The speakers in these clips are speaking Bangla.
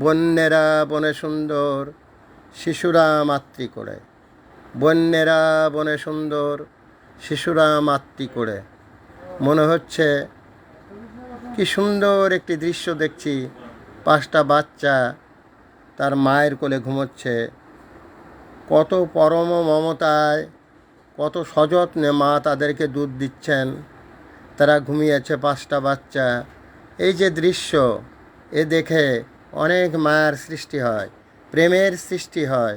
বন্যেরা বনে সুন্দর, শিশুরা মাতৃ করে। বন্যেরা বনে সুন্দর, শিশুরা মাতৃ করে। মনে হচ্ছে কি সুন্দর একটি দৃশ্য দেখছি। 5টা বাচ্চা তার মায়ের কোলে ঘুমোচ্ছে। কত পরম মমতায়, কত সযত্নে মা তাদেরকে দুধ দিচ্ছেন। তারা ঘুমিয়েছে 5টা বাচ্চা। এই যে দৃশ্য, এ দেখে অনেক মায়ার সৃষ্টি হয়, প্রেমের সৃষ্টি হয়,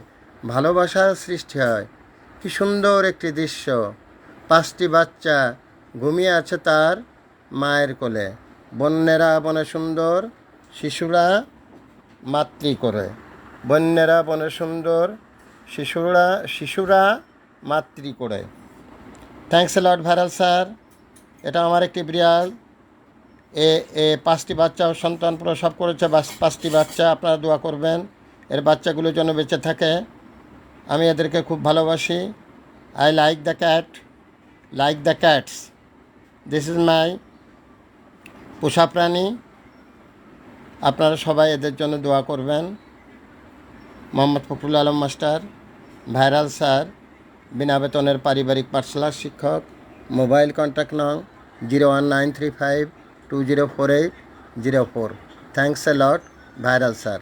ভালোবাসার সৃষ্টি হয়। কি সুন্দর একটি দৃশ্য। 5টি বাচ্চা ঘুমিয়ে আছে তার মায়ের কোলে। বন্যেরা বনে সুন্দর, শিশুরা মাতৃ করে। বন্যেরা বনে সুন্দর, শিশুরা মাতৃ করে। Thanks a lot viral sir. এটা আমার একটি বিড়াল। এ 5টি বাচ্চা সন্তান প্রসব করেছে। 5টি বাচ্চা, আপনারা দোয়া করবেন এর বাচ্চাগুলো যেন বেঁচে থাকে। আমি এদেরকে খুব ভালোবাসি। I like the cat, like the cats. This is my পোষা প্রাণী। আপনারা সবাই এদের জন্য দোয়া করবেন। Mohammad Fakhrul Alam master, viral sir, বিনা বেতনের পারিবারিক পাঠশালার শিক্ষক। মোবাইল কন্ট্যাক্ট নং 01935204804। Thanks a lot viral sir.